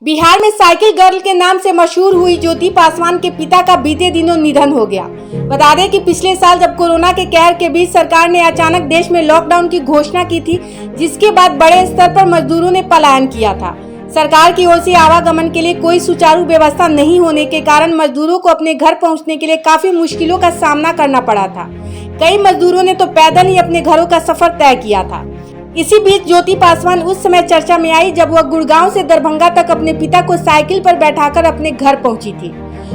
बिहार में cycle girl के नाम से मशहूर हुई ज्योति पासवान के पिता का बीते दिनों निधन हो गया। बता दें कि पिछले साल जब कोरोना के कहर के बीच सरकार ने अचानक देश में लॉकडाउन की घोषणा की थी, जिसके बाद बड़े स्तर पर मजदूरों ने पलायन किया था। सरकार की ओर से आवागमन के लिए कोई सुचारू व्यवस्था नहीं होने के कारण मजदूरों को अपने घर पहुँचने के लिए काफी मुश्किलों का सामना करना पड़ा था। कई मजदूरों ने तो पैदल ही अपने घरों का सफर तय किया था। इसी बीच ज्योति पासवान उस समय चर्चा में आई जब वह गुड़गांव से दरभंगा तक अपने पिता को साइकिल पर बैठाकर अपने घर पहुंची थी।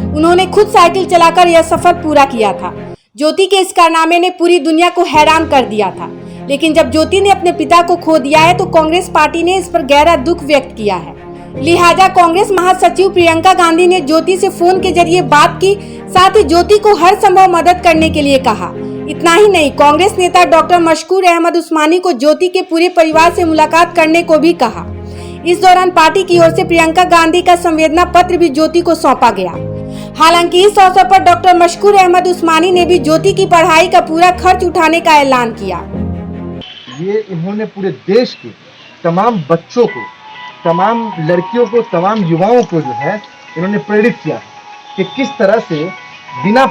उन्होंने खुद साइकिल चलाकर यह सफर पूरा किया था। ज्योति के इस कारनामे ने पूरी दुनिया को हैरान कर दिया था। लेकिन जब ज्योति ने अपने पिता को खो दिया है तो कांग्रेस पार्टी ने इस पर गहरा दुख व्यक्त किया है। लिहाजा कांग्रेस महासचिव प्रियंका गांधी ने ज्योति से फोन के जरिए बात की, साथ ही ज्योति को हर संभव मदद करने के लिए कहा। इतना ही नहीं, कांग्रेस नेता डॉक्टर मशकूर अहमद उस्मानी को ज्योति के पूरे परिवार से मुलाकात करने को भी कहा। इस दौरान पार्टी की ओर से प्रियंका गांधी का संवेदना पत्र भी ज्योति को सौंपा गया। हालांकि इस अवसर पर डॉक्टर मशकूर अहमद उस्मानी ने भी ज्योति की पढ़ाई का पूरा खर्च उठाने का ऐलान किया। ये इन्होंने पूरे देश के तमाम बच्चों को, तमाम लड़कियों को, तमाम युवाओं को जो है इन्होंने प्रेरित किया कि किस तरह से बिना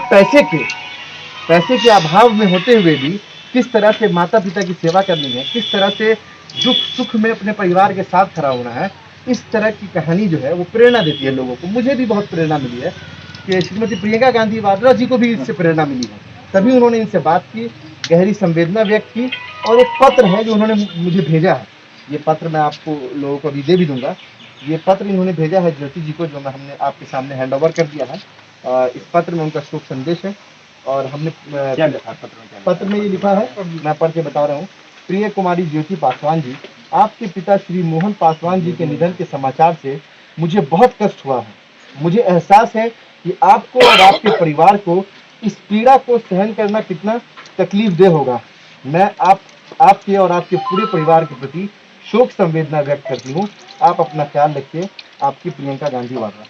पैसे के अभाव में होते हुए भी किस तरह से माता पिता की सेवा करनी है, किस तरह से दुख सुख में अपने परिवार के साथ खड़ा होना है। इस तरह की कहानी जो है वो प्रेरणा देती है लोगों को। मुझे भी बहुत प्रेरणा मिली है कि श्रीमती प्रियंका गांधी वाड्रा जी को भी इससे प्रेरणा मिली है। तभी उन्होंने इनसे बात की, गहरी संवेदना व्यक्त की और एक पत्र है जो उन्होंने मुझे भेजा है। ये पत्र मैं आपको लोगों को अभी दे भी दूंगा। ये पत्र इन्होंने भेजा है ज्योति जी को, जो हमने आपके सामने हैंड ओवर कर दिया है। इस पत्र में उनका शोक संदेश है और हमने क्या लिखा पत्र में ये लिखा है, मैं पढ़ के बता रहा हूँ। प्रिय कुमारी ज्योति पासवान जी, आपके पिता श्री मोहन पासवान जी के निधन के समाचार से मुझे बहुत कष्ट हुआ है। मुझे एहसास है कि आपको और आपके परिवार को इस पीड़ा को सहन करना कितना तकलीफदेह होगा। मैं आपके और आपके पूरे परिवार के प्रति शोक संवेदना व्यक्त करती हूँ। आप अपना ख्याल रखिए। आपकी प्रियंका गांधी वाड्रा।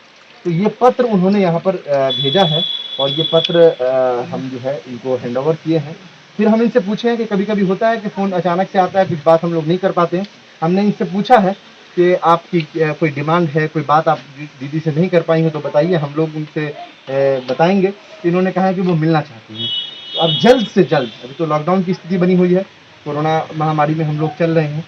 तो ये पत्र उन्होंने यहाँ पर भेजा है और ये पत्र हम जो है इनको हैंड ओवर किए हैं। फिर हम इनसे पूछे हैं कि कभी कभी होता है कि फ़ोन अचानक से आता है, कुछ बात हम लोग नहीं कर पाते हैं। हमने इनसे पूछा है कि आपकी कोई डिमांड है, कोई बात आप दीदी से नहीं कर पाई हैं तो बताइए, हम लोग उनसे बताएंगे। तो इन्होंने कहा है कि वो मिलना चाहती हैं। तो अब जल्द से जल्द, अभी तो लॉकडाउन की स्थिति बनी हुई है, कोरोना महामारी में हम लोग चल रहे हैं।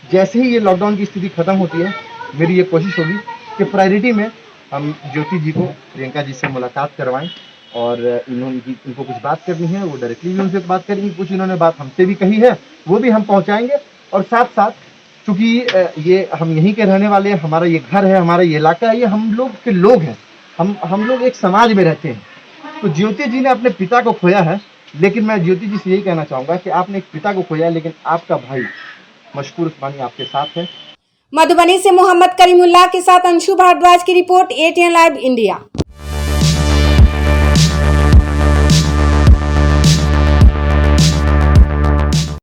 जैसे ही ये लॉकडाउन की स्थिति ख़त्म होती है, मेरी ये कोशिश होगी कि प्रायोरिटी में हम ज्योति जी को प्रियंका जी से मुलाकात करवाएं और इनको कुछ बात करनी है, वो डायरेक्टली भी उनसे बात करेंगे। कुछ इन्होंने बात हमसे भी कही है, वो भी हम पहुंचाएंगे। और साथ साथ चूँकि ये हम यहीं के रहने वाले हैं, हमारा ये घर है, हमारा ये इलाका है, ये हम लोग के लोग हैं, हम लोग एक समाज में रहते हैं। तो ज्योति जी ने अपने पिता को खोया है, लेकिन मैं ज्योति जी से यही कहना चाहूँगा कि आपने एक पिता को खोया, लेकिन आपका भाई मशकूर उस्मानी आपके साथ है। मधुबनी से मोहम्मद करीमुल्लाह के साथ अंशु भारद्वाज की रिपोर्ट, ATN लाइव इंडिया।